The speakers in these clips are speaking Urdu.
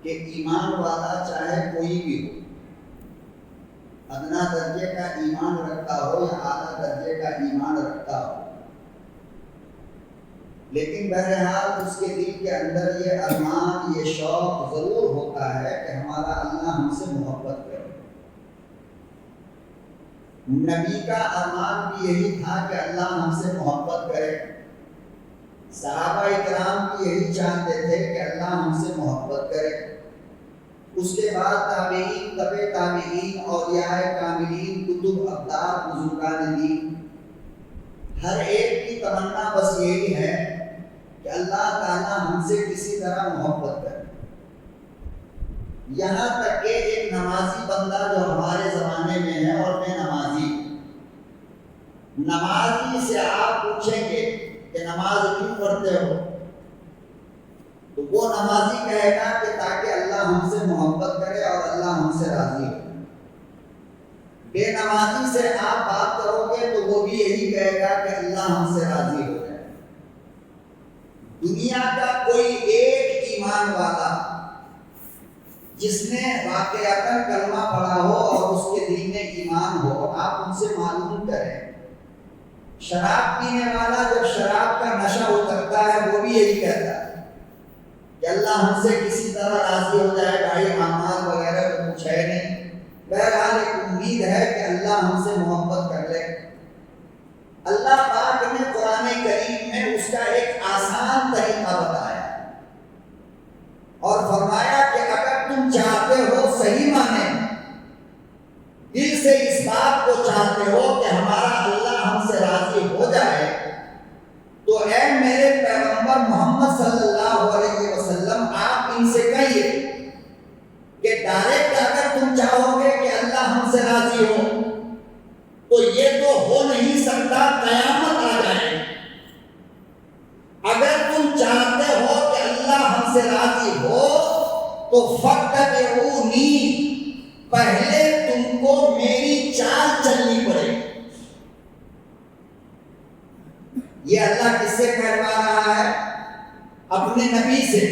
کہ ایمان والا چاہے کوئی بھی ہو، ادنا درجے کا ایمان رکھتا ہو یا اعلیٰ درجے کا ایمان رکھتا ہو، لیکن بہرحال اس کے دل کے اندر یہ ارمان، یہ شوق ضرور ہوتا ہے کہ ہمارا اللہ ہم سے محبت کرے۔ نبی کا ارمان بھی یہی تھا کہ اللہ ہم سے محبت کرے، صحابہ اکرام بھی یہی چاہتے تھے کہ اللہ ہم سے محبت کرے۔ اس کے بعد تابعین، تبع تابعین، اولیاء کاملین، کتب ابدال، بزرگان دین، ہر ایک کی تمنا بس یہی ہے کہ اللہ تعالیٰ ہم سے کسی طرح محبت کرے۔ یہاں تک کہ ایک نمازی بندہ جو ہمارے زمانے میں ہے، اور میں نمازی سے آپ پوچھیں گے کہ نماز کیوں پڑھتے ہو، تو وہ نمازی کہے گا کہ تاکہ اللہ ہم سے محبت کرے اور اللہ ہم سے راضی ہو۔ بے نمازی سے آپ بات کرو گے تو وہ بھی یہی کہے گا کہ اللہ ہم سے راضی ہو جائے۔ دنیا کا کوئی ایک ایمان والا جس نے واقعتاً کلمہ پڑھا ہو اور اس کے دل میں ایمان ہو، آپ ان سے معلوم کریں۔ شراب پینے والا جب شراب کا نشہ اترتا ہے وہ بھی یہی کہتا ہے کہ اللہ ہم سے کسی طرح راضی ہو جائے، بھائی اعمال وغیرہ تو کچھ ہے نہیں، بہرحال ایک امید ہے کہ اللہ ہم سے محبت کر لے۔ اللہ پاک نے قرآن کریم میں اس کا ایک آسان طریقہ بتایا اور فرمایا کہ اگر تم چاہتے ہو صحیح معنی میں دل سے اس بات کو چاہتے ہو کہ ہمارا اللہ ہم سے راضی ہو جائے، تو اے میرے پیغمبر محمد صلی اللہ علیہ وسلم آپ ان سے کہیے کہ ڈائریکٹ اگر تم چاہو گے کہ اللہ ہم سے راضی ہو تو یہ تو ہو نہیں سکتا، قیامت آ جائے۔ اگر تم چاہتے ہو کہ اللہ ہم سے راضی ہو تو فاتبعونی، پہلے تم کو میری چال چلنی پڑے گی۔ یہ اللہ کس سے کہوا رہا ہے؟ اپنے نبی سے،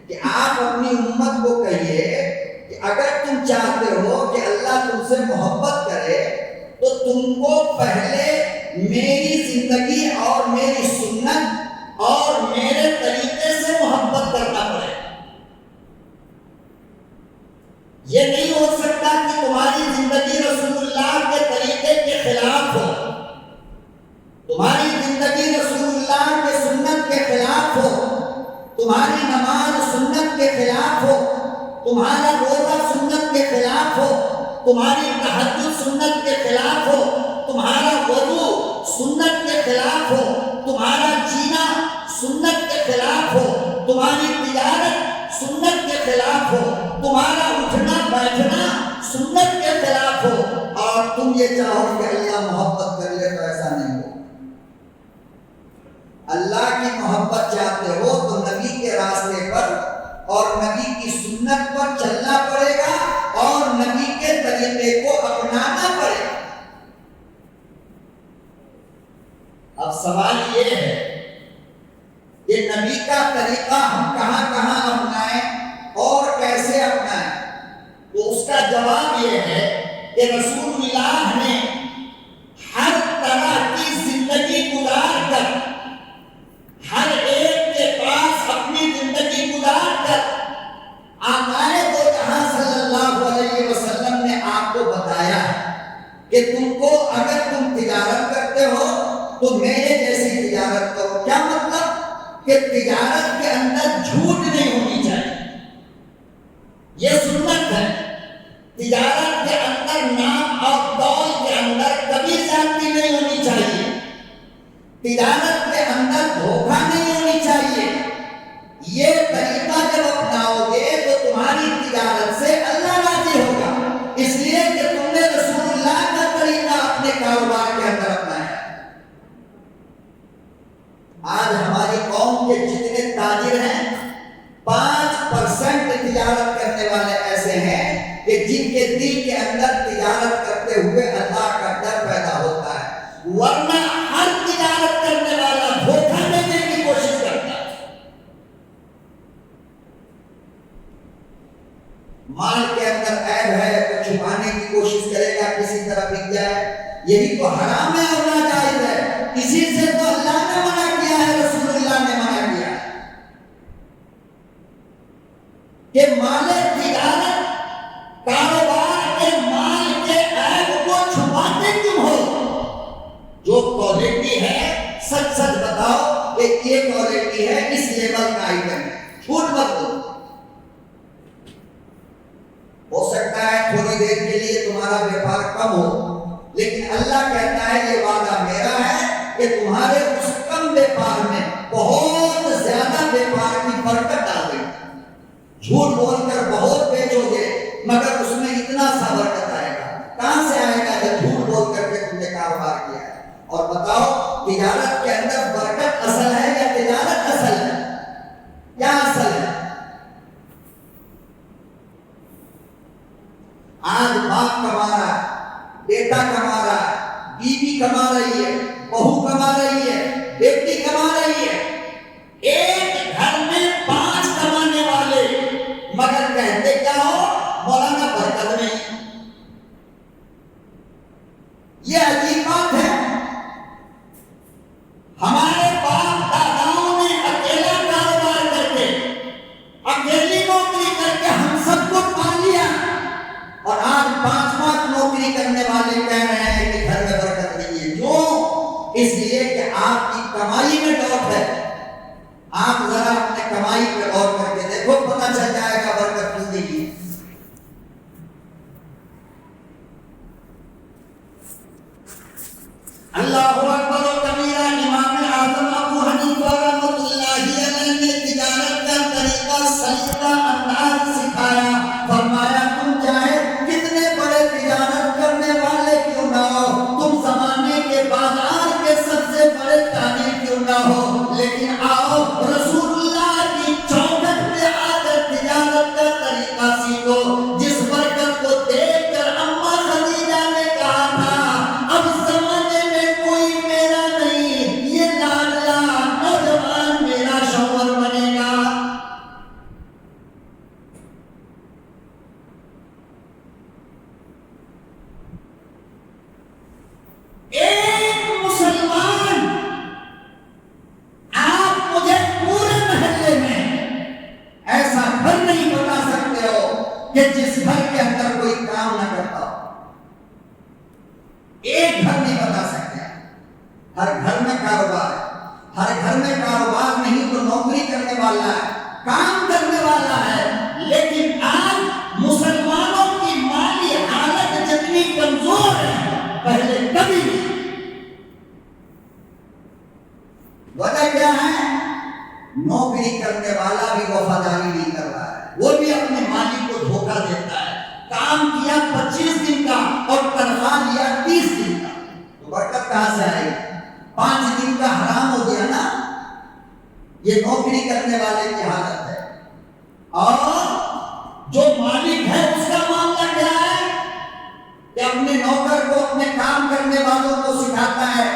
کہ آپ اپنی امت کو کہیے کہ اگر تم چاہتے ہو کہ اللہ تم سے محبت کرے تو تم کو پہلے میری زندگی اور میری سنت اور میرے طریقے سے محبت کرنا پڑے۔ یہ نہیں ہو سکتا کہ تمہاری زندگی رسول اللہ کے طریقے کے خلاف ہو، تمہاری زندگی رسول اللہ کے سنت کے خلاف ہو، تمہاری نماز سنت کے خلاف ہو، تمہارا روزہ سنت کے خلاف ہو، تمہاری تہجد سنت کے خلاف ہو، تمہارا وضو سنت کے خلاف ہو، تمہارا جینا سنت کے خلاف ہو، تمہاری تجارت سنت کے خلاف ہو، تمہارا اٹھنا بیٹھنا سنت کے خلاف ہو، اور تم یہ چاہو کہ اللہ محبت کر لے، تو ایسا نہیں ہو۔ اللہ کی محبت چاہتے ہو تو نبی کے راستے پر اور نبی کی سنت پر چلنا پڑے گا اور نبی کے طریقے کو اپنانا پڑے گا۔ اب سوال یہ ہے کہ نبی کا طریقہ ہم کہاں کہاں اپنائیں اور کیسے اپنائیں؟ تو اس کا جواب یہ ہے کہ رسول اللہ نے ہر طرح کی زندگی گزار کر، ہر ایک کے پاس اپنی زندگی گزار کر آقائے دو جہاں صلی اللہ علیہ وسلم نے آپ کو بتایا کہ تم کو اگر تم تجارت کرتے ہو تو میرے جیسی تجارت کرو۔ کیا مطلب؟ کہ تجارت کے اندر جھوٹ نہیں ہونی چاہیے، یہ سنت ہے۔ تجارت کے اندر نام اور دول کے اندر کبھی زیادتی نہیں ہونی چاہیے، تجارت کے اندر دھوکہ نہیں ہونی چاہیے۔ یہ طریقہ جب اپناؤ گے تو تمہاری تجارت سے اللہ راضی ہوگا، اس لیے کہ تم نے رسول اللہ کا طریقہ اپنے کاروبار کے اندر اپنایا۔ آج ہماری قوم کے جتنے تاجر ہیں 5% تجارت کرنے والے ایسے ہیں کہ جن کے دل کے اندر تجارت کرتے ہوئے اللہ کا ڈر پیدا ہوتا ہے، ورنہ ہر تجارت کرنے والا دھوکہ دینے کی کوشش کرتا ہے۔ مال کے اندر عیب ہے تو چھپانے کی کوشش کرے گا کسی طرح بک جائے، یہی تو حرام ہے اور ناجائز ہے، اسی سے تو اللہ نے منع کیا ہے، رسول اللہ نے منع کیا ہے کہ مال تجارت کاروبار کے مال کے عیب کو چھپاتے کیوں ہو؟ جو کوالٹی ہے سچ سچ بتاؤ کہ یہ کوالٹی ہے، اس لیول کا آئٹم ہے، جھوٹ مت بولو۔ ہو سکتا ہے تھوڑی دیر کے لیے تمہارا بیپار کم ہو، لیکن اللہ کہتا ہے یہ وعدہ میرا ہے کہ تمہارے اس کم بیپار میں بہت زیادہ بیپار کی برکت ڈال دیں گے۔ جھوٹ بول کر بہت بیچو گے مگر اس میں اتنا سا برکت آئے گا، کہاں سے آئے گا؟ جب جھوٹ بول کر کے تم نے کاروبار کیا ہے۔ اور بتاؤ تجارت کے اندر برکت اصل ہے یا تجارت اصل ہے؟ کیا اصل ہے؟ آج باپ کما رہا ہے، بیٹا کما رہا ہے، بیوی کما رہی ہے، بہو کما رہی ہے، بیٹی کما رہی ہے، ایک گھر میں 5 کمانے والے، مگر کہتے کیا ہو؟ مولانا برکت نہیں۔ یہ عجیب بات ہے، ہمارے باپ داداؤں نے اکیلا کاروبار کر کے، اکیلی نوکری کر کے ہم سب کو پال لیا، اور آج 5 نوکری کرنے والے کہہ رہے ہیں کہ گھر میں برکت نہیں ہے۔ کیوں؟ اس لیے کہ آپ کی کمائی میں ڈاؤٹ ہے۔ آپ ذرا اپنے کمائی پہ غور کر کے دیکھو، پتہ چل جائے گا برکت کیوں نہیں ہے۔ اللہ اکبر و کبیرہ۔ امام اعظم ابو حنیفہ رحمۃ اللہ علیہ نے تجارت کا طریقہ سلیقہ انداز سکھایا، فرمایا تم چاہے کتنے بڑے تجارت کرنے والے کیوں نہ ہو، تم زمانے کے بازار کے سب سے بڑے تاجر کیوں نہ ہو، لیکن آؤ رسول اللہ کی چوکھٹ پہ آ کر تجارت کا طریقہ سیکھو۔ جس برکت کو دیکھ کر اما خدیجہ نے کہا تھا اب زمانے میں کوئی میرا نہیں، یہ لاڈلا نوجوان میرا شوہر بنے گا۔ ایک مسلمان، آپ مجھے پورے محلے میں ایسا گھر نہیں بتا سکتے ہو کہ جس گھر کے اندر کوئی کام نہ کرتا ہو، ایک گھر نہیں بتا سکتے۔ ہر گھر میں کاروبار ہے، ہر گھر میں کاروبار نہیں تو نوکری کرنے والا ہے، کام کرنے والا ہے، لیکن آج مسلمانوں کی مالی حالت جتنی کمزور ہے پہلے کبھی نہیں۔ وجہ کیا ہے؟ نوکری کرنے والا بھی وفاداری نہیں کر رہا ہے، وہ بھی اپنے مالک کو دھوکہ دیتا ہے۔ کام کیا 25 دن کا اور تنخواہ لیا 30 دن کا، تو برکت کہاں سے آئے گی؟ 5 دن کا حرام ہو گیا نا۔ یہ نوکری کرنے والے کی حالت ہے۔ اور جو مالک ہے اس کا معاملہ کیا ہے کہ اپنے نوکر کو اپنے کام کرنے والوں کو سکھاتا ہے،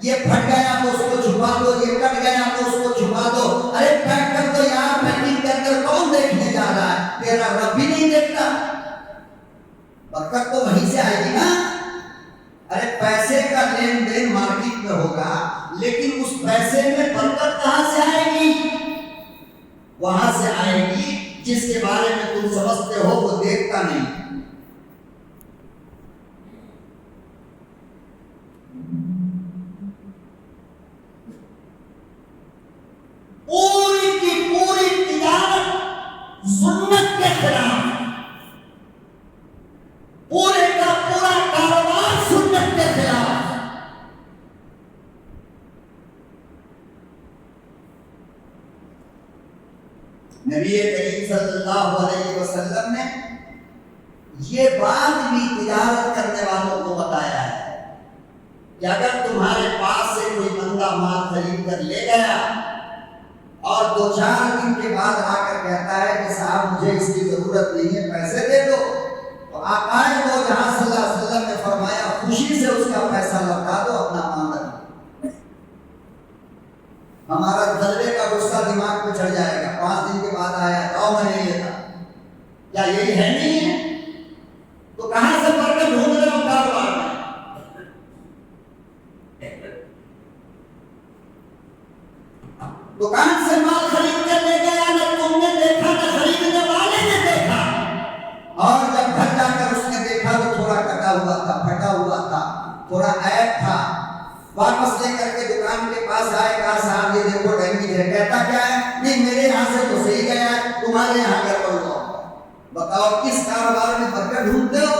یہ پھٹ گیا تو اس کو چھپا دو، یہ کٹ گیا تو اس کو چھپا دو۔ ارے پیک کر دو یار، پیکنگ کے اندر کون دیکھنے جا رہا ہے؟ تیرا رب بھی نہیں دیکھتا۔ برکت تو وہیں سے آئے گی نا۔ ارے پیسے کا لین دین مارکیٹ میں ہوگا، لیکن اس پیسے میں برکت کہاں سے آئے گی؟ وہاں سے آئے گی جس کے بارے میں تم سمجھتے ہو وہ دیکھتا نہیں۔ پوری کی پوری تجارت سنت کے خلاف، پورے کا پورا کاروبار سنت کے خلاف۔ نبی کریم صلی اللہ علیہ وسلم نے یہ بات بھی تجارت کرنے والوں کو بتایا ہے کہ اگر تمہارے پاس سے کوئی بندہ مال خرید کر لے گیا اور 2-4 دن کے بعد آ کر کہتا ہے کہ صاحب مجھے اس کی ضرورت نہیں ہے، پیسے دے دو، تو آقا دو جہاں صلی اللہ علیہ وسلم نے فرمایا خوشی سے اس کا پیسہ لوٹا دو، اپنا مان رکھو۔ ہمارا غلبے کا غصہ دماغ پہ چڑھ جائے گا، 5 دن کے بعد آیا تو میں نہیں لیتا، کیا یہی ہے نہیں ہے؟ تو کہاں سے برکت ڈھونڈ رہے ہو کاروبار میں؟ دکان سے مال خرید کر لے گیا، نہ تم نے دیکھا نہ خریدنے والے نے دیکھا، اور جب گھر جا کر اس نے دیکھا تو تھوڑا کٹا ہوا تھا، پھٹا ہوا تھا، تھوڑا عیب تھا، واپس لے کر کے دکان کے پاس آئے، کہا صاحب یہ دیکھو ڈیمیج ہے، کہتا کیا ہے؟ نہیں میرے یہاں سے تو صحیح گیا ہے، تمہارے یہاں گڑبڑ ہوا۔ بتاؤ کس کاروبار میں برکت ڈھونڈتے ہو؟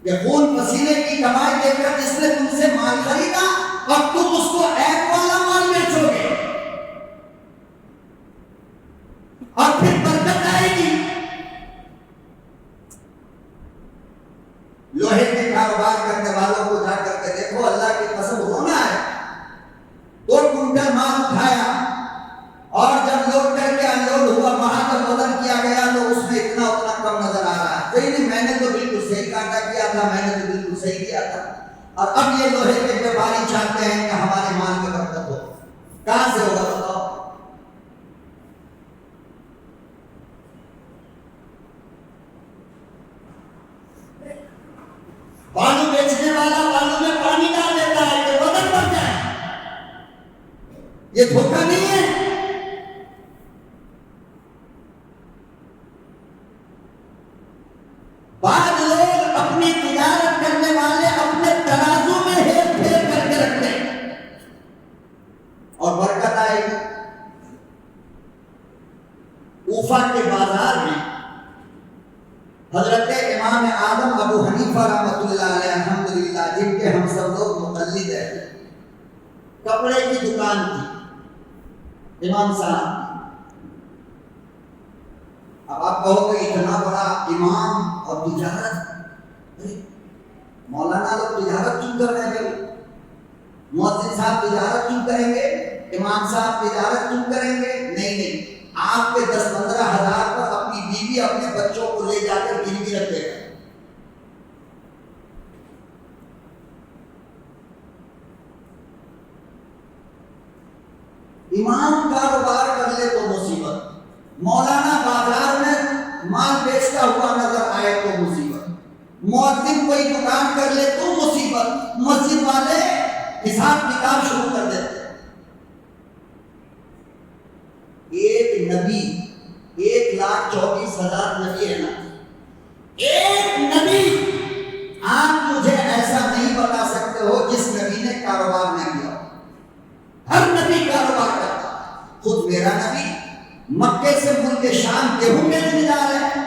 کہ خون پسینے کی کمائی دے کر جس نے تم سے مال خریدا اور تم اس کو عیب والا مال بیچو گے اور پھر برکت آئے گی؟ لوہے کے کاروبار کرنے والوں کو جا کر کے دیکھو، اللہ کی قسم رونا ہے۔ 2 کنٹل مال اٹھایا اور جب لوڈ کر کے انلوڈ ہوا، وہاں جب وزن کیا گیا تو اس میں اتنا کم نظر آ رہا ہے۔ کوئی نہیں، میں نے تو بالکل صحیح کاٹا کیا تھا، میں نے تو بالکل صحیح کیا تھا۔ اور اب یہ لوہے کے ویپاری چاہتے ہیں کہ ہمارے مال میں برکت ہو، کہاں سے ہوگا بتاؤ؟ بالو بیچنے والا بالو میں پانی ڈال دیتا ہے کہ وزن بڑھ جائے، یہ دھوکہ نہیں ہے؟ بعض لوگ اپنی تجارت کرنے والے اپنے ترازو میں ہیر پھیر کر کے رکھتے ہیں اور برکت آئے گی۔ کوفہ کے بازار میں حضرت امام اعظم ابو حنیفہ رحمۃ اللہ علیہ الحمدللہ، جن کے ہم سب لوگ مقلد ہیں، کپڑے کی دکان تھی امام صاحب۔ اب آپ کہو کہ اتنا بڑا امام اور تجارت، مولانا لوگ تجارت کیوں کر رہے ہیں؟ مؤذن صاحب تجارت کیوں کریں گے؟ امام صاحب تجارت کیوں کریں گے؟ نہیں، آپ کے 10-15 ہزار پر اپنی بیوی اپنے بچوں کو لے جا کر گروی رکھ دے گا۔ امام کاروبار کر لے تو مصیبت، مولانا بازار میں مال بیچتا ہوا نظر آئے تو مصیبت، مؤذن کوئی دکان کر لے تو مصیبت، مسجد والے حساب کتاب شروع کر دیتے۔ ایک نبی 1,24,000 نبی ہے نا، ایک نبی آپ مجھے ایسا نہیں بتا سکتے ہو جس نبی نے کاروبار نہیں کیا۔ ہر نبی کاروبار کرتا ہے۔ خود میرا نبی مکے سے ملک شام گیہوں بیچنے جا رہے ہیں،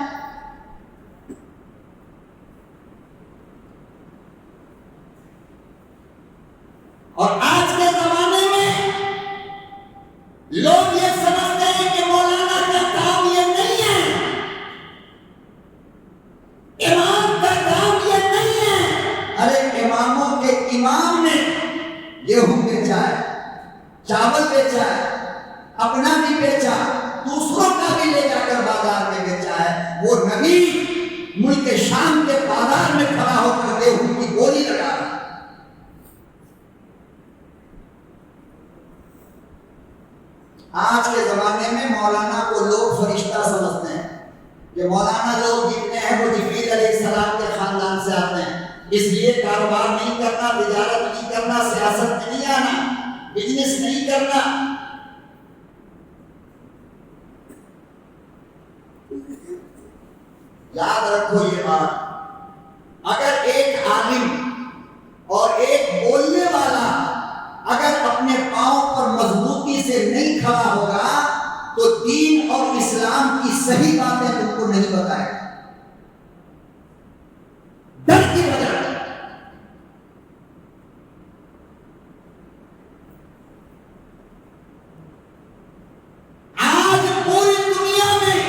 اور آج کے زمانے میں لوگ یہ سمجھتے ہیں کہ مولانا کا کام یہ نہیں ہے، امام کا کام یہ نہیں ہے۔ ارے اماموں کے امام نے گیہوں بیچا ہے، چاول بیچا ہے، اپنا بھی بیچا، دوسروں کا بھی لے جا کر بازار میں بیچا ہے۔ وہ نبی ملک شام کے بازار میں کھڑا ہو کر گیہوں کی گولی لگا رہا ہے۔ آج کے زمانے میں مولانا کو لوگ فرشتہ سمجھتے ہیں کہ مولانا لوگ جتنے ہیں وہ جبریل علیہ السلام کے خاندان سے آتے ہیں، اس لیے کاروبار نہیں کرنا، تجارت نہیں کرنا، سیاست میں نہیں آنا، بزنس نہیں کرنا۔ یاد رکھو یہ بات، اگر ایک عالم اور ایک بولنے والا اگر اپنے پاؤں پر مضبوطی سے نہیں کھڑا ہوگا تو دین اور اسلام کی صحیح باتیں تم کو نہیں بتائے گا، ڈر کی وجہ سے۔ آج پوری دنیا میں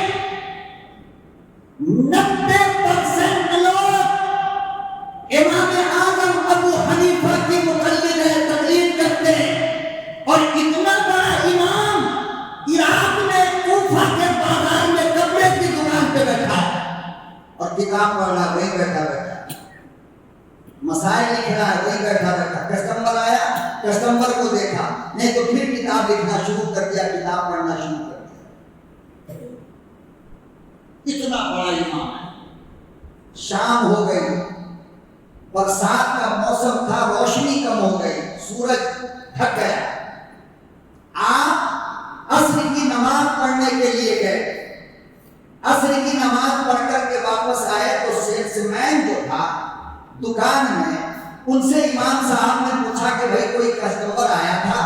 90% لوگ امام اعظم ابو حنیفہ کی مقلد ہے، تقلید کرتے ہیں، اور اتنا بڑا امام عراق میں کوفہ کے بازار میں کپڑے کی دکان پہ بیٹھا ہے اور کتاب پڑھ رہا ہے، وہیں بیٹھا مسائل لکھ رہا ہے، وہیں بیٹھا کسٹمر آیا، کسٹمر کو دیکھا، نہیں تو پھر کتاب لکھنا شروع کر دیا، کتاب پڑھنا شروع کر دیا۔ اتنا بڑا امام ہے. شام ہو گئی، برسات کا موسم تھا، روشنی کم ہو گئی، سورج ڈھک گیا. آپ عصر کی نماز پڑھنے کے لیے گئے. عصر کی نماز پڑھ کر کے واپس آئے تو سیلسمین جو تھا دکان میں، ان سے امام صاحب نے پوچھا کہ بھائی کوئی کسٹمر آیا تھا؟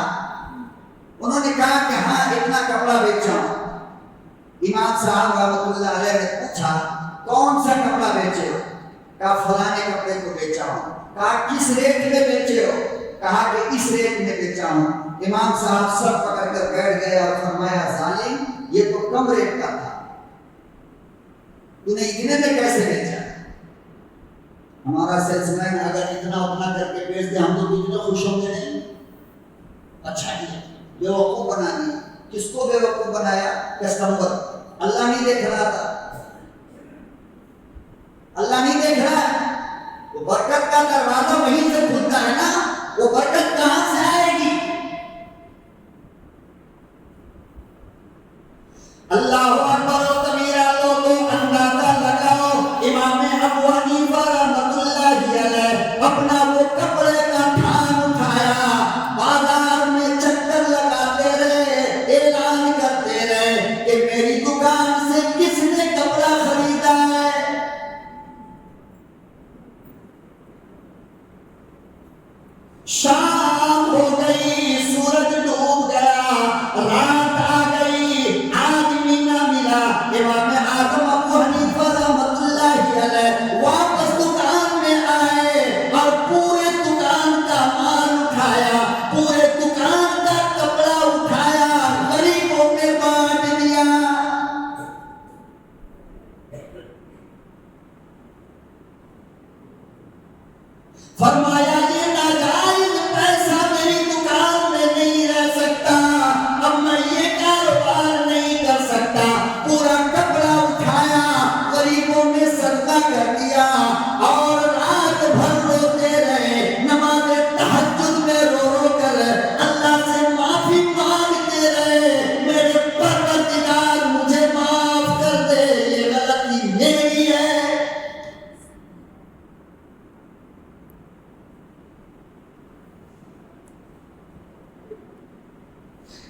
انہوں نے کہا کہ ہاں اتنا کپڑا بیچا ہوں. امام صاحب رحمۃ اللہ علیہ نے پوچھا کون سا کپڑا بیچے ہو؟ کہا فلانے کپڑے کو بیچا ہوں. کہا کس ریٹ میں بیچے ہو؟ کہا کہ اس ریٹ میں بیچا ہوں. امام صاحب سب پکڑ کر بیٹھ گئے اور فرمایا ظالم، یہ تو کم ریٹ کا تھا، تو نے اتنے میں کیسے بیچا؟ ہمارا سیلس مین اگر اتنا اتنا کر کے بیچ دے ہم تو اتنے خوش ہوں گے نہیں. اچھا کیا، بیوقوف بنا دیا. کس کو بیوقوف بنایا؟ کسٹمر. اللہ نہیں دیکھ رہا تھا، اللہ نہیں دیکھ رہا ہے. وہ برکت کا دروازہ وہیں سے کھلتا ہے نا، وہ برکت کہاں سے آئے گی؟ اللہ اکبر و کبیرہ. لوگوں اندازہ لگاؤ، امام ابو حنیفہ رحمۃ اللہ علیہ اپنا وہ کپڑے کا تھان اٹھایا، بازار میں چکر لگاتے رہے، اعلان کرتے رہے کہ میری دکان سے کس نے کپڑا خریدا ہے. شام ہو گئی، سورج ڈوب گیا، رات آ گئی، آدمی نہ ملا. امام اعظم ابو حنیفہ رحمۃ اللہ علیہ واپس دکان میں آئے اور پورے دکان کا مال اٹھایا، پورے دکان کا کپڑا اٹھایا، غریبوں میں بانٹ دیا. فرمایا یہ ناجائز پیسہ میری دکان میں نہیں رہ سکتا، اب میں یہ کاروبار نہیں کر سکتا. پورا کپڑا اٹھایا، غریبوں میں صدقہ کر دیا اور رات بھر روتے رہے. نماز تہجد میں رو رو کر اللہ سے معافی مانگتے رہے، میرے پروردگار مجھے معاف کر دے، یہ غلطی میری ہے.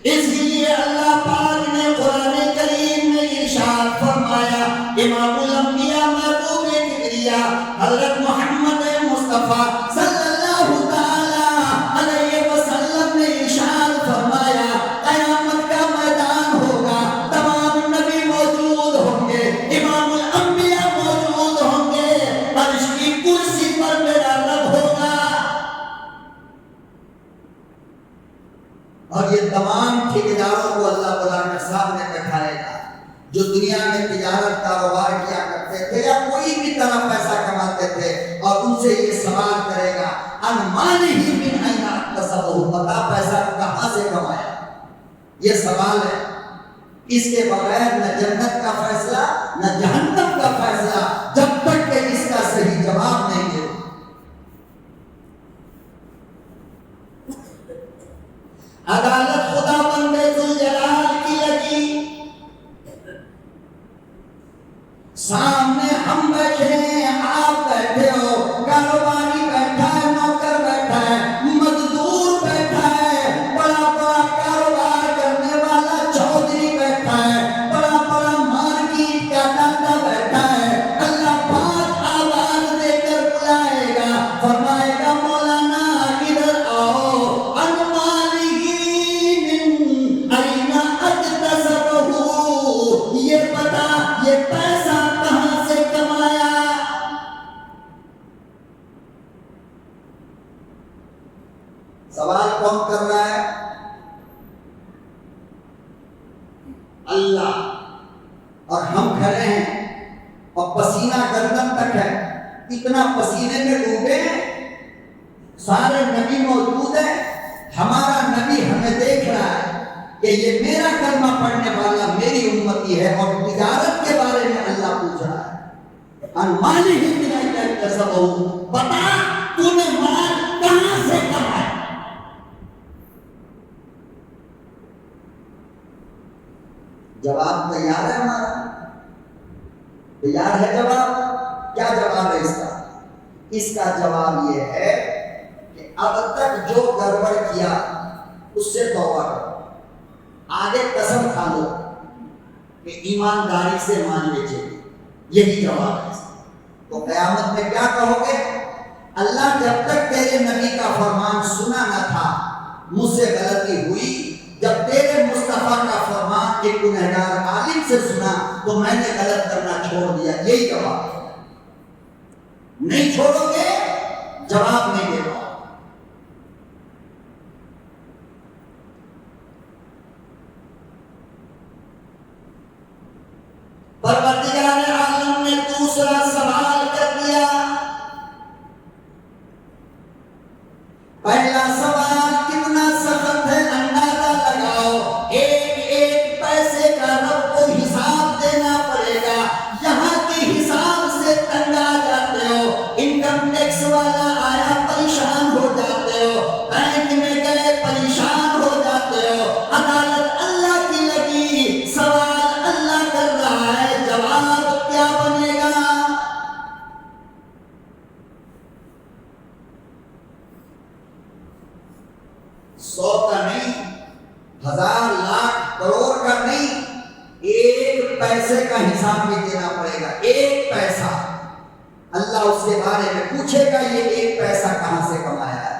اس لیے اللہ پاک نے قرآن کریم میں ارشاد فرمایا، امام الانبیاء محبوب کبریا حضرت محمد مصطفیٰ صلی اللہ تعالی علیہ وسلم نے ارشاد فرمایا، قیامت کا میدان ہوگا، تمام نبی موجود ہوں گے، امام الانبیاء موجود ہوں گے، عرش کی کرسی پر میرا رب ہوگا. اور یہ تمام ٹھیکیداروں کو اللہ تعالیٰ کے سامنے بٹھائے گا جو دنیا میں تجارت کاروبار کیا کرتے تھے یا کوئی بھی طرح پیسہ کماتے تھے، اور ان سے یہ سوال کرے گا ان مالہ من این اکتسبہ، بتا پیسہ کہاں سے کمایا. یہ سوال ہے، اس کے بغیر نہ جنت کا فیصلہ نہ جہنم کا فیصلہ، جب تک کہ اس کا صحیح جواب نہیں دے. عدالت خدا بندے ذوالجلال کی لگی، سامنے ہم بیٹھے ہیں، آپ بیٹھے ہو، کاروباری بیٹھا ہے، نوکر بیٹھا ہے، مزدور بیٹھا ہے، بڑا بڑا کاروبار کرنے والا چودھری بیٹھا ہے، بڑا بڑا مارکیٹ کا دادا بیٹھا ہے. اللہ پاک آواز دے کر بلائے گا، فرمائے گا مولانا ادھر آؤ، یہ بتا یہ پیسہ کہاں سے کمایا. سوال کون کر رہا ہے؟ اللہ. اور ہم کھڑے ہیں اور پسینہ گردن تک ہے، اتنا پسینے میں ڈوبے ہیں. سارے نبی موجود ہیں، ہمارا نبی ہمیں دیکھ رہا ہے کہ یہ میرا کلمہ پڑھنے والا میری امتی ہے، اور تجارت کے بارے میں اللہ پوچھ رہا ہے. ان مالہ من این اکتسبہ، بتا تو نے مال کہاں سے کمایا. جواب تیار ہے ہمارا؟ یاد ہے جواب؟ کیا جواب ہے اس کا؟ اس کا جواب یہ ہے کہ اب تک جو گڑبڑ کیا اس سے توبہ کرو، آگے قسم کھا لو کہ ایمانداری سے مان لیجیے. یہی جواب ہے. تو قیامت میں کیا کہو گے؟ اللہ جب تک تیرے نبی کا فرمان سنا نہ تھا مجھ سے غلطی ہوئی، جب تیرے مصطفیٰ کا فرمان ایک گنہگار عالم سے سنا تو میں نے غلط کرنا چھوڑ دیا. یہی جواب ہے. نہیں چھوڑو گے جواب نہیں دے پاؤ. پروردگار عالم نے دوسرا سوال کر دیا. پہلا سوال کتنا سخت ہے اندازہ لگاؤ. ایک ایک پیسے کا رب کو حساب دینا پڑے گا. یہاں کے حساب سے تنگ آ جاتے ہو. انکم ٹیکس والا آیا پریشان ہو جاتے ہو. بینک میں گئے پریشان ہو جاتے ہو. عدالت اللہ کی لگی، سوال اللہ کر رہا ہے، جواب کیا بنے گا؟ سو کا نہیں، ہزار لاکھ کروڑ کا نہیں، ایک پیسے کا حساب بھی دینا پڑے گا. ایک پیسہ اللہ اس کے بارے میں پوچھے گا، یہ ایک پیسہ کہاں سے کمایا ہے.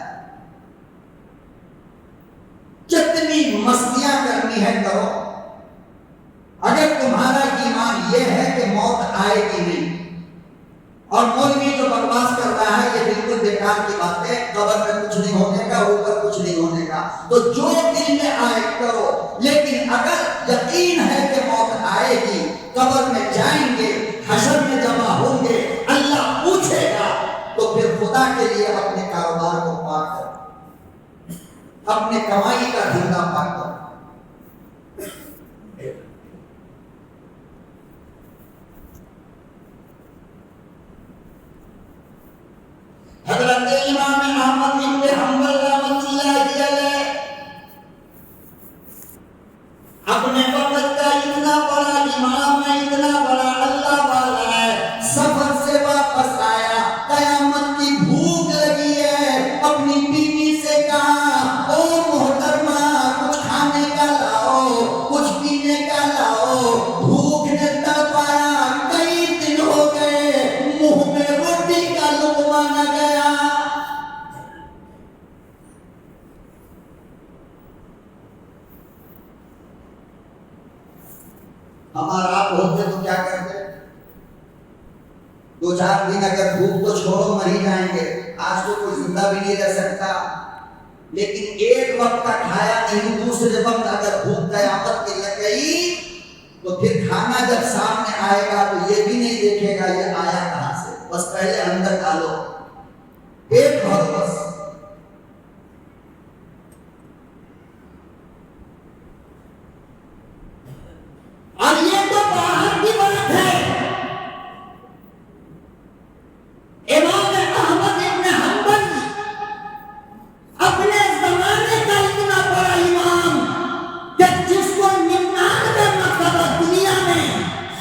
جتنی مستیاں کرنی ہے کرو. اگر تمہارا ایمان یہ ہے کہ موت آئے گی نہیں، اور مولوی جو بکواس کر رہا ہے یہ بالکل بیکار کی بات ہے، قبر میں کچھ نہیں ہونے کا، اوپر کچھ نہیں ہونے کا، تو جو دل میں آئے کرو. لیکن اگر یقین ہے کہ موت آئے گی، قبر میں جائیں گے، حشر میں جمع ہوں گے، اللہ پوچھے گا، تو پھر خدا کے لیے اپنے کاروبار کو پاک کرو، اپنے کمائی کا دھندا پاک کرو. حضرت امام احمد بن حنبل رحمۃ اللہ علیہ اپنے وقت کا اتنا بڑا امام ہے، اتنا بڑا اللہ والا ہے، سفر سے واپس آیا، قیامت کی بھوک لگی ہے، اپنی بیوی سے کہا او محترمہ کچھ کھانے کا لاؤ، کچھ پینے کا لاؤ. بھوک نے تڑپایا، کئی دن ہو گئے، منہ میں روٹی کا لقمہ نہ گیا. ہمارا آپ ہوتے تو کیا کرتے؟ دو چار دن اگر بھوک تو چھوڑو مر ہی جائیں گے، آج تو کوئی زندہ بھی نہیں رہ سکتا. لیکن ایک وقت کا کھایا نہیں، دوسرے وقت اگر بھوک قیامت کی لگ گئی تو پھر کھانا جب سامنے آئے گا تو یہ بھی نہیں دیکھے گا یہ آیا کہاں سے، بس پہلے اندر ڈالو، پیٹ بھرو بس. اور یہ تو باہر کی بات ہے. امام احمد بن حنبل اپنے زمانے کا اتنا بڑا امام کہ جس کو 99 مرتبہ دنیا میں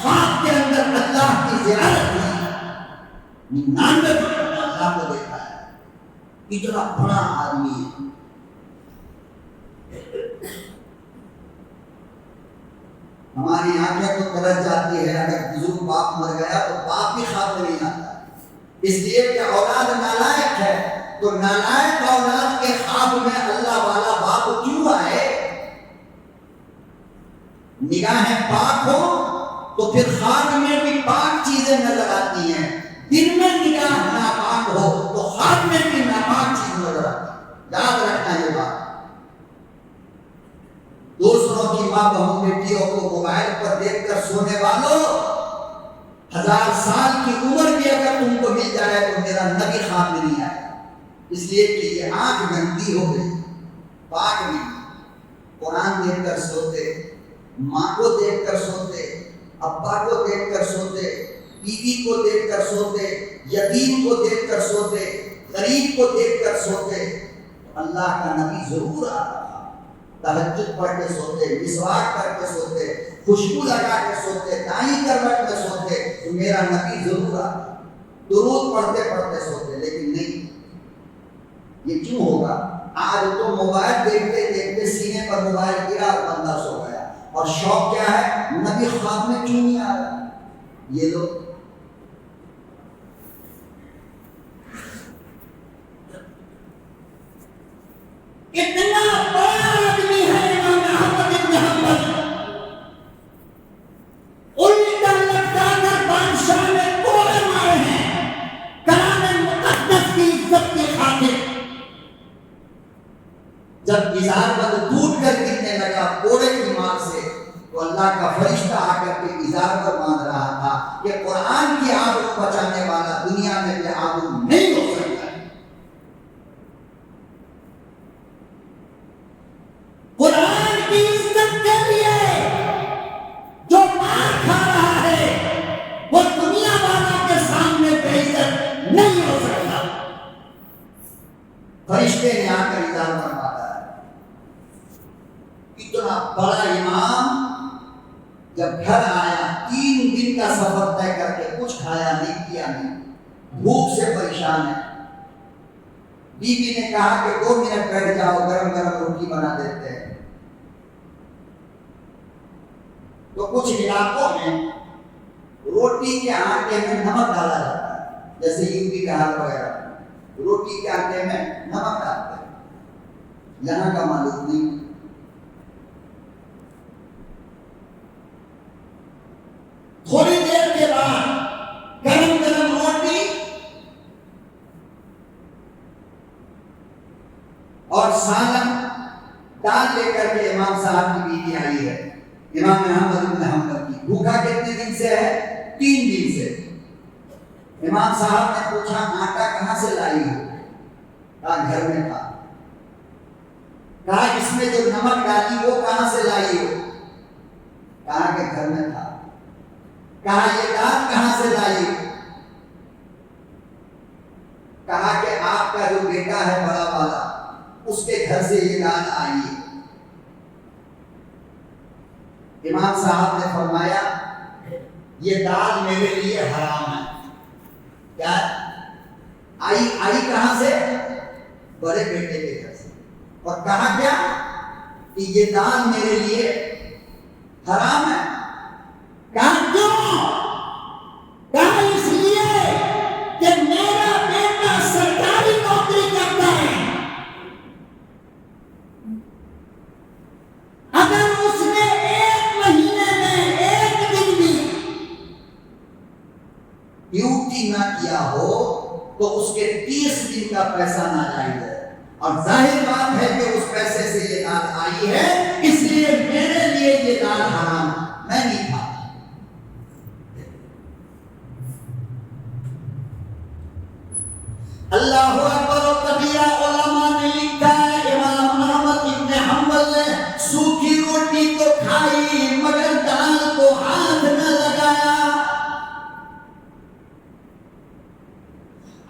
خواب کے اندر اللہ کی زیارت ہوئی، 99 مرتبہ اللہ کو دیکھا ہے. اتنا بڑا آدمی ہے. ہماری آنکھیں تو ترس جاتی ہے اگر بزرگ باپ مر گیا تو باپ بھی خواب میں نہیں آتا، اس لیے کہ اولاد نالائق ہے. تو نالائق اولاد کے خواب میں اللہ والا باپ کیوں آئے؟ نگاہیں پاک ہو تو پھر خواب میں بھی پاک چیزیں نظر آتی ہیں. دن میں نگاہ ناپاک ہو تو خواب میں بھی ناپاک چیز نظر آتی ہے. یاد رکھنا یہ بات. دوسروں کی ماں بہن بیٹیوں کو موبائل پر دیکھ کر سونے والوں، 1000 سال کی عمر بھی اگر تم کو مل جائے تو میرا نبی خواب میں نہیں آئے. اس لیے کہ یہ آنکھ گندی ہو گئی، پاک نہیں. قرآن دیکھ کر سوتے، ماں کو دیکھ کر سوتے، ابا کو دیکھ کر سوتے، بیوی کو دیکھ کر سوتے، یتیم کو دیکھ کر سوتے، غریب کو دیکھ کر سوتے. اللہ کا نبی ضرور آتا، تہجد پڑھ کے سوتے، مسواک کر کے سوتے، خوشبو لگا کے سوتے، دائیں کروٹ میں سوتے. تو میرا نبی ضرور آتا، درود پڑھتے پڑھتے سوتے، لیکن نہیں، یہ کیوں ہوگا؟ آج تو موبائل دیکھتے دیکھتے سینے پر موبائل گرا اور بندہ سو گیا، اور شوق کیا ہے؟ نبی خواب میں کیوں نہیں آ رہا؟ یہ لوگ اتنا بڑا آدمی ہے امام احمد بن حنبل، الٹا لٹکا کر بادشاہ نے کوڑے مارے ہیں کلام مقدس کی عزت کی خاطر۔ جب ازار بند ٹوٹ کر گرنے لگا کوڑے کی مار سے، تو اللہ کا فرشتہ آ کر کے ازار پر باندھ رہا تھا کہ قرآن کی آبرو بچانے والا دنیا میں بے آبرو نہیں ہو سکتا ہے۔ قرآن کی عزت کے لیے جو مار کھا رہا ہے وہ دنیا والوں کے سامنے بے عزت نہیں ہو سکتا۔ فرشتے نے آ کر ازار پر باندھا ہے۔ اتنا بڑا امام جب گھر آیا، 3 دن کا سفر طے کر کے کچھ کھایا نہیں کیا نہیں، بھوک سے پریشان ہے۔ بیوی نے کہا کہ 2 منٹ بیٹھ جاؤ، گرم گرم روٹی بنا دیتے ہیں۔ تو کچھ علاقوں میں روٹی کے آٹے میں نمک ڈالا جاتا ہے، جیسے یوپی بہار وغیرہ روٹی کے آٹے میں نمک ڈالتے ہیں، یہاں کا معلوم نہیں۔ تھوڑی دیر کے بعد گرم گرم روٹی اور سالن دال لے کر کے امام صاحب کی بیوی آئی ہے، امام احمد بن حنبل کی۔ بھوکا کتنے دن سے ہے؟ 3 دن سے۔ امام صاحب نے پوچھا آٹا کہاں سے لائی ہو؟ کہا گھر میں تھا۔ کہا اس میں جو نمک ڈالی وہ کہاں سے لائی ہو؟ کہا کہ گھر میں تھا۔ کہا یہ دال کہاں سے لائی ہو؟ کہا کہ آپ کا جو بیٹا ہے بڑا والا اس کے گھر سے یہ دال آئی ہے۔ امام صاحب نے فرمایا یہ دال میرے لیے حرام ہے۔ کیا آئی کہاں سے؟ بڑے بیٹے کے گھر سے۔ اور کہا کیا کہ یہ دال میرے لیے حرام ہے۔ کہا کیوں؟ کہا اس لیے کہ میرا بیٹا سرکاری نوکری کرتا ہے، اگر اس نے 1 مہینے میں 1 دن بھی ڈیوٹی نہ کیا ہو تو اس کے 30 دن کا پیسہ ناجائز ہے، اور ظاہر بات ہے کہ اس پیسے سے یہ دال آئی ہے، اس لیے میرے لیے یہ دال حرام، میں نہیں کھاتا۔ اللہ اکبر و کبیرہ۔ علماء نے لکھا ہے امام احمد بن حنبل نے سوکھی روٹی تو کھائی مگر دال کو ہاتھ نہ لگایا۔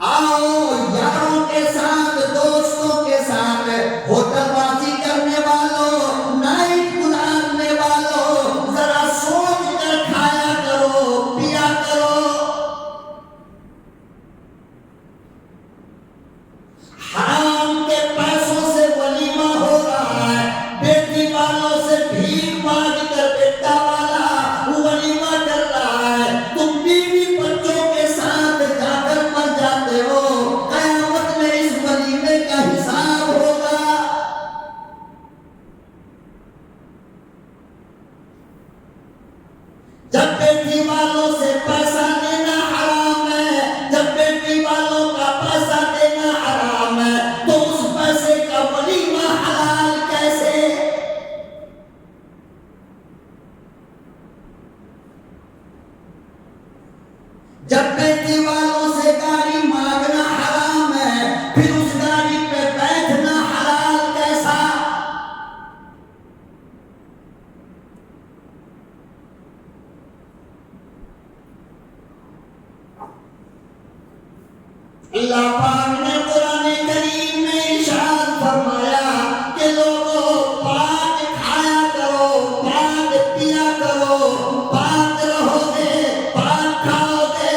آؤ یاروں کے ساتھ، دوستوں کے ساتھ، ہوٹل بازی کرنے والوں، نائٹ گزارنے والوں، ذرا سوچ کر کھایا کرو، پیا کرو۔ حرام کے پیسوں سے ولیمہ ہو رہا ہے، بیٹی والوں سے بھیک مانگ کر بیٹا والا ولیمہ کر رہا ہے، تم بیوی بچوں کے ساتھ جا کر مر جاتے ہو، قیامت میں اس ولیمے کا حساب ہوگا۔ جب بیٹی والوں سے پیسہ لینا حرام ہے، جب بیٹی والوں کا پیسہ دینا حرام ہے، تو اس پیسے کا ولیمہ حلال کیسے؟ جب بیٹی والوں سے گاڑی مانگنا حرام ہے، پھر اس گاڑی پہ بیٹھنا حلال کیسا؟ اللہ پاک نے قرآن کریم میں ارشاد فرمایا کہ لوگوں پاک کھایا کرو، پاک پیا کرو، پاک رہو گے، پاک کھاؤ گے،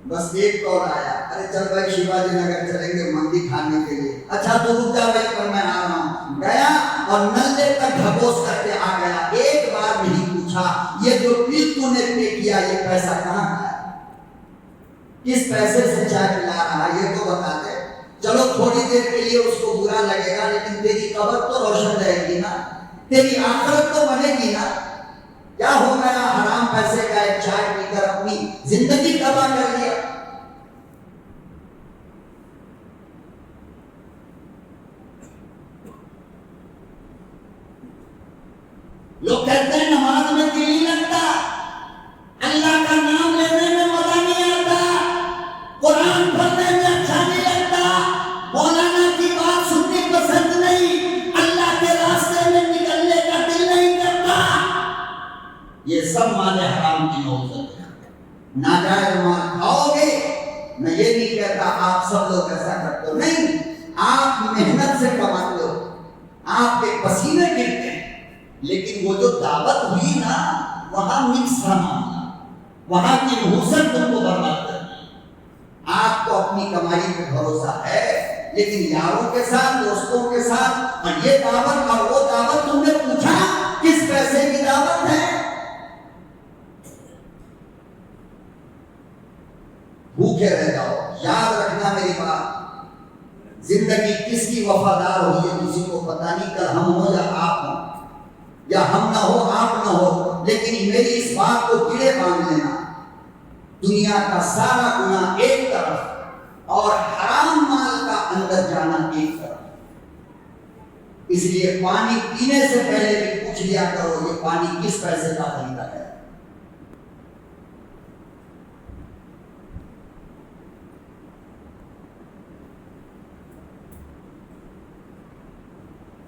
بس ایک کال آیا، ارے چل بھائی شیواجی نگر چلیں گے مندی کھانے کے لیے، اچھا تو رک جا بھائی پر میں آ رہا ہوں، گیا اور نلے تک ڈھکوس کر کے آ گیا، ایک بار نہیں پوچھا یہ جو بل تو نے پے کیا یہ پیسہ کہاں کا ہے، کس پیسے سے چائے پلا رہا یہ تو بتا دے، چلو تھوڑی دیر کے لیے اس کو برا لگے گا لیکن تیری قبر تو روشن رہے گی نا، تیری آخرت تو بنے گی نا، کیا ہو گیا حرام پیسے کا ایک چائے پی کر اپنی زندگی تباہ کر لیا۔ لوگ کہتے ہیں نماز میں دل نہیں لگتا، اللہ کا نام لینے میں مزہ نہیں آتا، قرآن پڑھنے میں اچھا نہیں لگتا، مولانا کی بات سننی پسند نہیں، اللہ کے راستے میں نکلنے کا دل نہیں کرتا، یہ سب مال حرام کی نوزت ہے۔ ناجائز مال کھاؤ گے، میں یہ نہیں کہتا آپ سب لوگ ایسا کرتے ہو، نہیں، آپ محنت سے کماتے ہو، آپ کے پسینے گرتے ہیں، لیکن وہ جو دعوت ہوئی نا وہاں مکس تھا معاملہ، وہاں کی نحوست تم کو برباد کر دی۔ آپ کو اپنی کمائی پہ بھروسہ ہے لیکن یاروں کے ساتھ دوستوں کے ساتھ اور یہ دعوت اور وہ دعوت تم نے پوچھا کس پیسے کی دعوت ہے؟ بھوکے رہ جاؤ، یاد رکھنا میری بات، زندگی کس کی وفادار ہوئی ہے کسی کو پتہ نہیں، کل ہم ہو یا آپ ہوں، یا ہم نہ ہو آپ نہ ہو، لیکن میری اس بات کو گرے باندھ لینا، دنیا کا سارا گناہ ایک طرف اور حرام مال کا اندر جانا ایک طرف، اس لیے پانی پینے سے پہلے بھی پوچھ لیا کرو یہ پانی کس پیسے کا خریدا ہے۔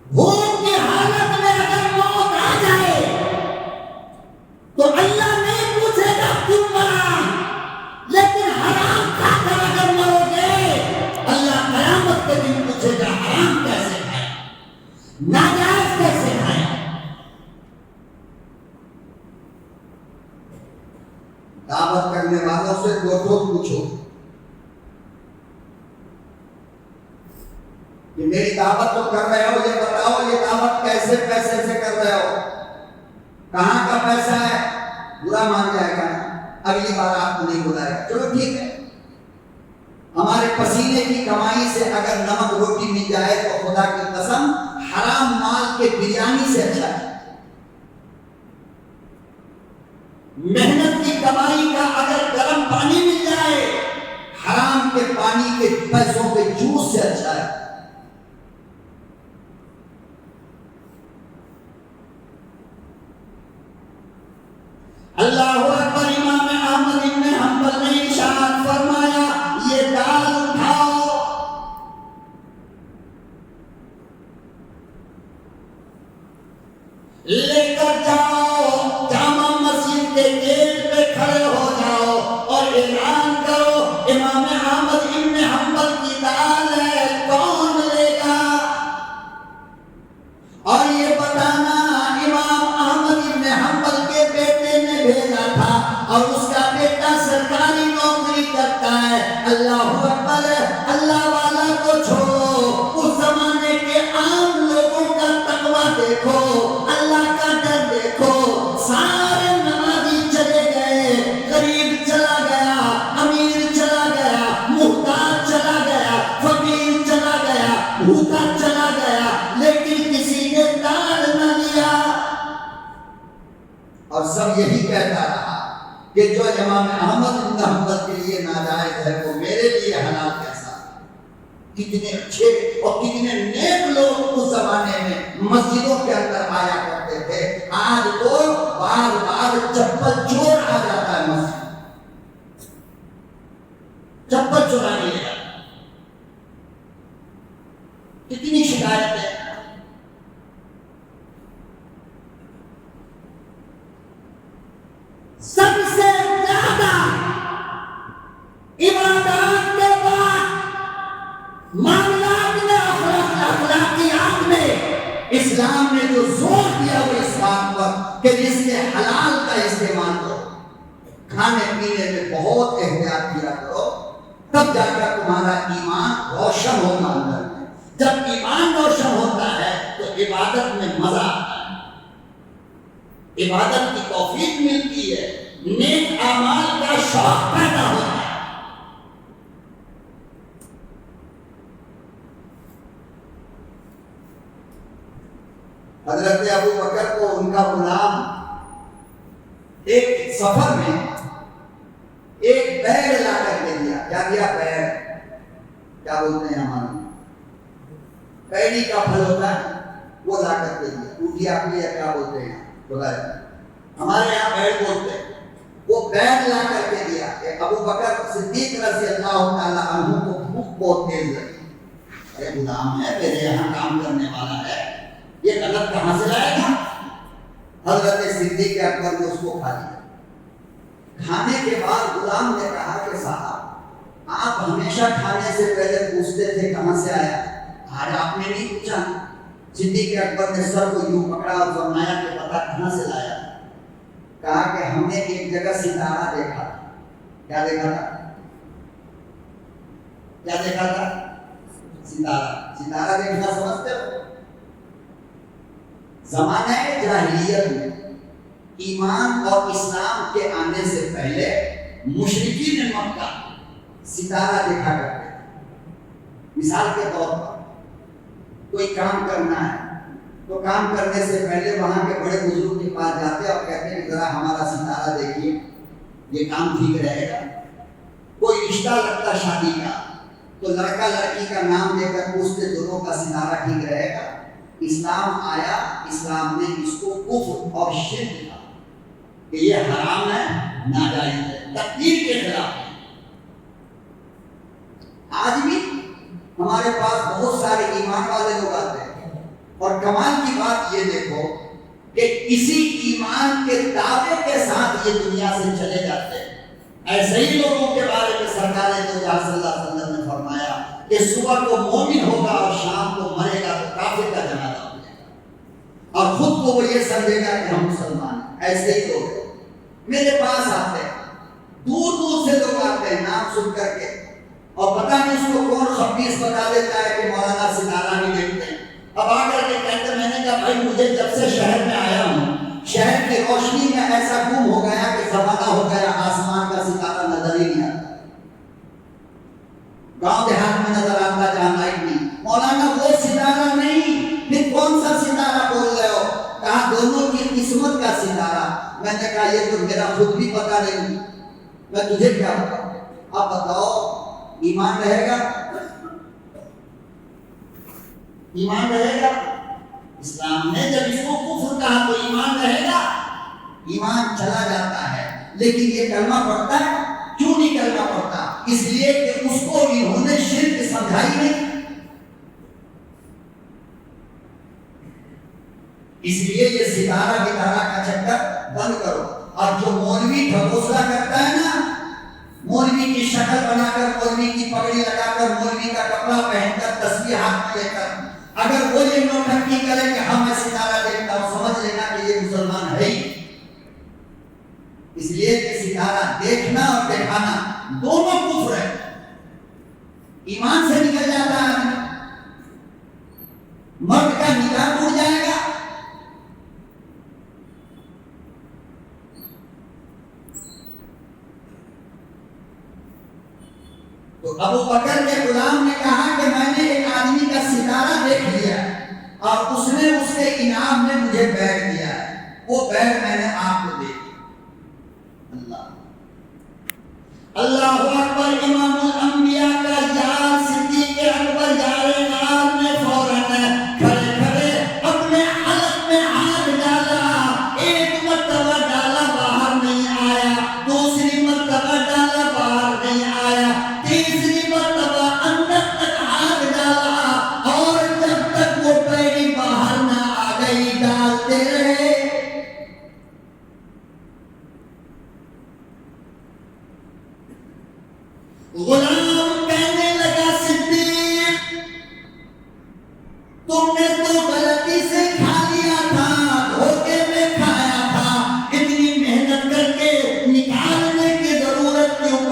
بھوک کی حالت میں اگر موت آ جائے تو اللہ نہیں پوچھے گا کیوں مرا، لیکن حرام کھا کر اگر مرو گے اللہ قیامت کے دن پوچھے گا حرام کیسے کھایا، ناجائز کیسے کھایا۔ دعوت کرنے والوں سے دو پوچھو کہ میری دعوت تو کر رہے ہو، یہ بتاؤ یہ دعوت کیسے پیسے سے کر رہے ہو، کہاں کا پیسہ ہے، برا مان جائے گا اگلی بار آپ کو نہیں بلائے گا، چلو ٹھیک ہے، ہمارے پسینے کی کمائی سے اگر نمک روٹی مل جائے تو خدا کی قسم حرام مال کے بریانی سے اچھا ہے، محنت کی کمائی کا اگر گرم پانی مل جائے حرام کے پانی کے پیسوں کے جوس سے اچھا ہے۔ اللہ اکبر، امام احمد بن حنبل نے ارشاد فرمایا یہ دال اٹھاؤ، لے کر جاؤ، جامع مسجد کے گیٹ پہ کھڑے ہو جاؤ اور اعلان کرو امام احمد بن حنبل کی دال ہے، کون لے گا، اور یہ بتانا امام احمد بن حنبل کے بیٹے نے بھیجا تھا اور اس کا بیٹا سرکاری نوکری کرتا ہے۔ اللہ اکبر، اللہ والا کو چھوڑو، اس زمانے کے عام لوگوں کا تقویٰ دیکھو، اللہ کا ڈر دیکھو، سارے نمازی چلے گئے، غریب چلا گیا، امیر چلا گیا، محتاج چلا گیا، فقیر چلا گیا، بھوکا چلا گیا، لیکن کسی نے دال نہ لیا، اور سب یہی کہتا رہا کہ جو امام احمد بن حنبل کے لیے ناجائز ہے وہ میرے لیے حلال کیسا۔ کتنے اچھے اور کتنے نیک لوگ اس زمانے میں مسجدوں کے اندر آیا کرتے تھے، آج تو بار بار چپل چور آ جاتا ہے مسجد، چپل چورانے لے جاتا، کتنی شکایت ہے۔ سب سے زیادہ عبادات کے بعد معاملات میں اخلاقیات میں اسلام نے جو زور دیا وہ اس بات پر کہ رزق حلال کا استعمال کرو، کھانے پینے میں بہت احتیاط کیا کرو، تب جا کر تمہارا ایمان روشن ہوگا اندر میں۔ جب ایمان روشن ہوتا ہے تو عبادت میں مزہ آتا ہے، عبادت کی توفیق ملتی ہے، نیک اعمال کا شوق پیدا ہوتا ہے۔ حضرت ابو بکر کو ان کا غلام ایک سفر میں ایک بیڑ لا کر کے دیا۔ کیا دیا؟ بیڑ، کیا بولتے ہیں ہمارے پیڑی کا پھل ہوتا ہے، وہ لا کر کے دیا۔ ٹوٹی آپ لیے کیا بولتے ہیں ہمارے یہاں بیڑ بولتے ہیں۔ وہ بیڑ لا کر کے دیا۔ ابو بکر صدیق رضی اللہ تعالیٰ عنہ کو بھوک بہت تیز لگی، یہ غلام ہے، میرے یہاں کام کرنے والا ہے، یہ غلط کہاں سے لائے گا؟ حضرت صدیق اکبر نے اس کو کھا لیا۔ کھانے کے بعد غلام نے کہا کہ صاحب آپ ہمیشہ کھانے سے پہلے پوچھتے تھے کہاں سے آیا، آج آپ نے نہیں پوچھا۔ صدیق اکبر نے سر کو یوں پکڑا اور فرمایا کہ پتہ کہاں سے لایا؟ کہا کہ ہم نے ایک جگہ ستارہ دیکھا تھا۔ کیا دیکھا تھا؟ کیا دیکھا تھا؟ ستارہ۔ ستارہ دیکھنا سمجھتے ہو؟ زمانہ جاہلیت میں ایمان اور اسلام کے آنے سے پہلے مشرکین مکہ ستارہ دیکھا کرتے تھے۔ مثال کے طور پر کوئی کام کرنا ہے تو کام کرنے سے پہلے وہاں کے بڑے بزرگ کے پاس جاتے اور کہتے ہیں ذرا ہمارا ستارہ دیکھیے، یہ کام ٹھیک رہے گا۔ کوئی رشتہ لگتا شادی کا تو لڑکا لڑکی کا نام دے کر پوچھتے دونوں کا ستارہ ٹھیک رہے گا۔ اسلام آیا، اسلام نے اس کو کفر اور شرک کہا کہ یہ حرام ہے، ناجائز ہے، تقدیر کے خلاف ہے۔ آج بھی ہمارے پاس بہت سارے ایمان والے لوگ آتے ہیں اور کمال کی بات یہ دیکھو کہ اسی ایمان کے دعوے کے ساتھ یہ دنیا سے چلے جاتے ہیں۔ ایسے ہی لوگوں کے بارے میں سرکار دو جہاں صلی اللہ علیہ وسلم نے فرمایا کہ صبح کو مومن ہوگا اور شام کو مرے گا تو کافر کا جنازہ ہو جائے گا، اور خود کو وہ یہ سمجھے گا کہ ہم مسلمان ہیں۔ ایسے ہی لوگ میرے پاس آتے ہیں، دور دور سے لوگ آتے ہیں نام سن کر کے، اور پتہ نہیں اس کو کون خبیث بتا دیتا ہے کہ مولانا ستارہ نہیں دیکھتے ہیں۔ اب آ کر کے کہتے میں نے کہا بھائی مجھے جب سے شہر میں آیا ہوں شہر کی روشنی میں ایسا گم ہو گیا کہ زمانہ ہو گیا آسمان کا ستارہ نظر ہی نہیں آتا، گاؤں دیہات میں نظر آتا جہاں لائٹ نہیں۔ مولانا وہ ستارہ نہیں، پھر کون سا ستارہ بول رہے ہو؟ کہا دونوں کی قسمت کا ستارہ۔ میں نے کہا یہ تو میرا خود بھی پتہ نہیں، میں تجھے کیا بتاؤں؟ اب بتاؤ ایمان رہے گا؟ ایمان رہے گا؟ اسلام نے جب اس کو کفر کہا تو ایمان رہے گا؟ ایمان چلا جاتا ہے، لیکن یہ کلمہ پڑھتا ہے۔ کیوں نہیں کلمہ پڑھتا؟ اس لیے کہ اس کو انہوں نے شرک سمجھائی نہیں۔ اس لیے یہ ستارہ گتارہ کا چکر بند کرو۔ اور جو مولوی ڈھکوسلا کرتا ہے نا، مولوی کی شکل بنا کر، مولوی کی پگڑی لگا کر، مولوی کا کپڑا پہن کر، تسبیح ہاتھ میں لے کر، اگر وہ یہ نوٹنکی کرے کہ ہم میں ستارہ دیکھتا ہوں، سمجھ لینا کہ یہ مسلمان ہے ہی۔ اس لیے کہ ستارہ دیکھنا اور دکھانا دونوں کفر ہے، ایمان سے نکل جاتا ہے، مرد کا نکاح ٹوٹ جائے گا۔ تو ابو بکر کے غلام نے کہا کہ میں نے ایک آدمی کا ستارہ دیکھ لیا اور اس نے اس کے انعام میں مجھے بیعت دیا ہے، وہ بیعت میں نے آپ کو دے دی۔ اللہ اکبر۔ امام الانبیاء کا یار صدیق اکبر یار غار نے فوراً کھڑے کھڑے اپنے حلق میں ہاتھ ڈالا، ایک مرتبہ ڈالا باہر نہیں آیا، دوسری مرتبہ ڈالا باہر نہیں آیا، تیسری مرتبہ اندر تک ہاتھ ڈالا، اور جب تک وہ پیڑی باہر نہ آ گئی ڈالتے رہے۔ غلام کہنے لگا صدیق تم نے تو غلطی سے کھا لیا تھا، دھوکے میں کھایا تھا، اتنی محنت کر کے نکالنے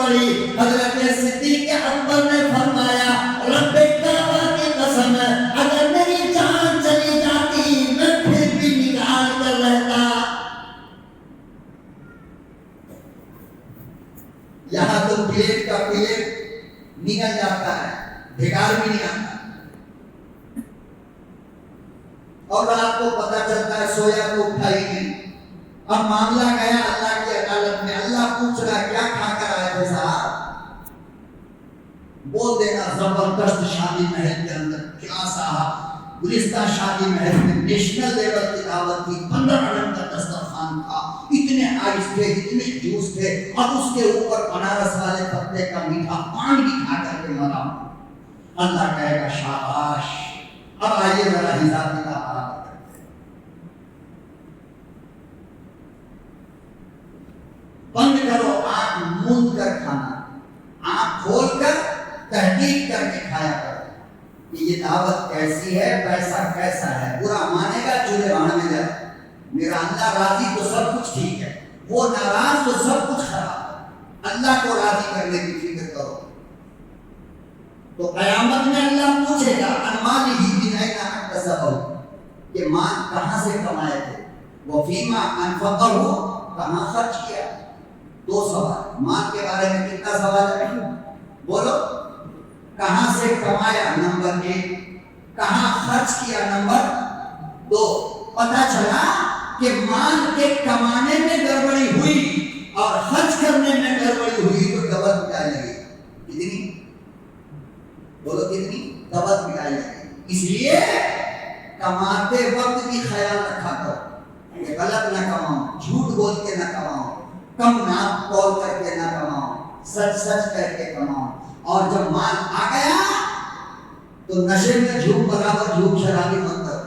پڑی. حضرت صدیق اکبر نے فرمایا رب کعبہ کی قسم ہے اگر میری جان چلی جاتی میں پھر بھی نکال کر رہتا. یہاں تو پلیٹ کا پلیٹ نکل جاتا ہے, بھیگار بھی نہیں آتا, اور رات کو پتہ چلتا ہے سویا تو اٹھا ہی نہیں. اب معاملہ گیا اللہ کی عدالت میں, اللہ پوچھ رہا ہے کیا کھا کر آئے تھے صاحب؟ بول دینا زبردست شادی محل کے اندر. کیا صاحب گزشتہ شادی محل میں نیشنل لیول کی دعوت تھی, 15 رن کا دسترخوان تھا, اتنے آئس تھے, اتنے جوس تھے, اور اس کے اوپر بنارس والے پتے کا میٹھا پان بھی کھا کر کے مرا. اللہ کہے گا شاباش, اب آئیے ذرا حساب کتاب برابر کرتے ہیں. بند کرو آنکھ موند کر کھانا, آنکھ کھول کر تحقیق کر کے کھایا کرو کہ یہ دعوت کیسی ہے, پیسہ کیسا ہے. برا مانے گا چولہے بھاڑ میں جائے. میرا اللہ راضی تو سب کچھ ٹھیک ہے, وہ ناراض تو سب کچھ خراب ہے. اللہ کو راضی کرنے کی فکر کرو. تو قیامت میں اللہ پوچھے گا انمال ہی بنائے کا سبب کہ مال کہاں سے کمائے تھے, وہ فیما انفقہ ہو کہاں خرچ کیا. 2 سوال. مال کے بارے میں کتنا سوال ہے بولو؟ کہاں سے کمایا نمبر 1, کہاں خرچ کیا نمبر 2. پتہ چلا کہ مال کے کمانے میں گڑبڑی ہوئی اور خرچ کرنے میں گڑبڑی ہوئی تو ڈبل پٹائی لگی. کتنی بولو کتنی؟ ڈبل پٹائی لگی. اس لیے کماتے وقت بھی خیال رکھا کرو کہ غلط نہ کماؤ, جھوٹ بول کے نہ کماؤ, کم ناپ تول کر کے نہ کماؤ, سچ سچ کر کے کماؤ. اور جب مال آ گیا تو نشے میں جھوٹ برابر جھوٹ شرابی مت کرو,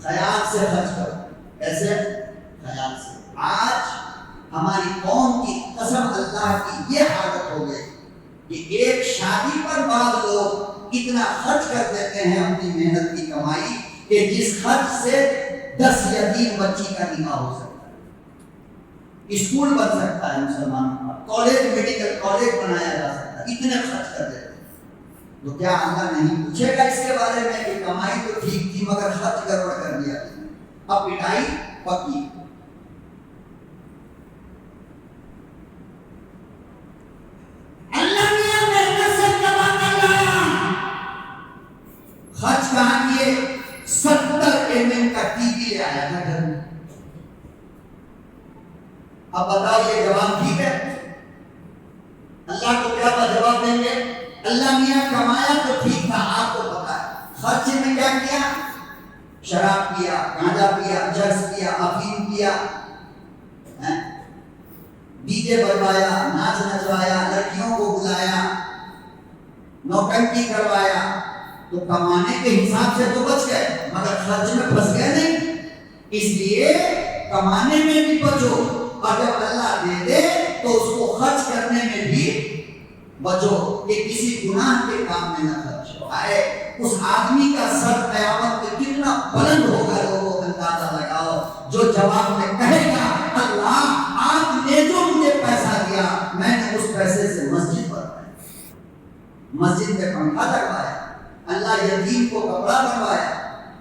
خیال سے خرچ کرو. ایسے خیال سے. آج ہماری قوم کی قسم اللہ کی یہ حالت ہو گئی کہ ایک شادی پر بعض لوگ اتنا خرچ کر دیتے ہیں اپنی محنت کی کمائی کہ جس خرچ سے 10 یا 3 بچی کا نکاح ہو سکتا ہے, اسکول بن سکتا ہے مسلمانوں کا, کالج میڈیکل کالج بنایا جا سکتا ہے. اتنے خرچ کر دیتے ہیں. تو کیا اللہ نہیں پوچھے گا اس کے بارے میں کہ کمائی تو ٹھیک تھی مگر خرچ گڑبڑ کر دیا, اب پٹائی پکی. اللہ نے محنت سے کما کر لایا, خرچ کہاں کیے؟ 70 mm کا ٹی وی لے آیا تھا گھر میں. اب بتاؤ یہ جواب ٹھیک ہے؟ اللہ کو کیا جواب دیں گے؟ اللہ میاں کمایا تو ٹھیک تھا, آپ کو پتا ہے. خرچ میں کیا کیا؟ شراب پیا, گانجا پیا, چرس پیا, افیم پیا, ڈی جے بجوایا, ناچ نچوایا, لڑکیوں کو بلایا, نوٹنکی کروایا. تو کمانے کے حساب سے تو بچ گئے مگر خرچ میں پھنس گئے نہیں. اس لیے کمانے میں بھی بچو, اور جب اللہ دے دے تو اس کو خرچ کرنے میں بھی بچو کہ کسی گناہ کے کام میں نہ خرچ ہو. آئے اس آدمی کا سر قیامت میں کتنا بلند ہوگا, لوگوں اندازہ لگاؤ, جو جواب میں کہے گا اللہ آپ نے جو مجھے پیسہ دیا میں نے اس پیسے سے مسجد بنوائی, مسجد میں پنکھا لگوایا, اللہ یتیم کو کپڑا بنوایا,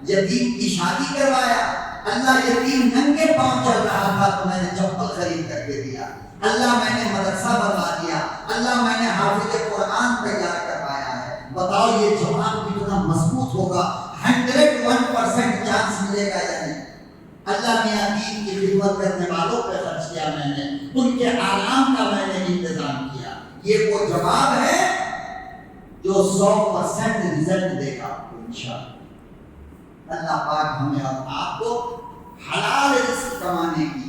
یتیم کی شادی کروایا, اللہ یتیم ننگے پاؤں چل رہا تھا تو میں نے چپل خرید کر کے دیا, اللہ میں نے مدرسہ بنوا دیا, اللہ میں نے حافظ قرآن تیار کروایا ہے. بتاؤ یہ جواب کتنا مضبوط ہوگا, 101% چانس ملے گا یا نہیں؟ اللہ میاں دین کی خدمت کرنے والوں پہ خرچ کیا میں نے, ان کے آرام کا میں نے انتظام کیا. یہ وہ جواب ہے جو 100% رزلٹ دے گا انشاءاللہ. اللہ پاک ہمیں اور آپ کو حلال رزق کمانے کی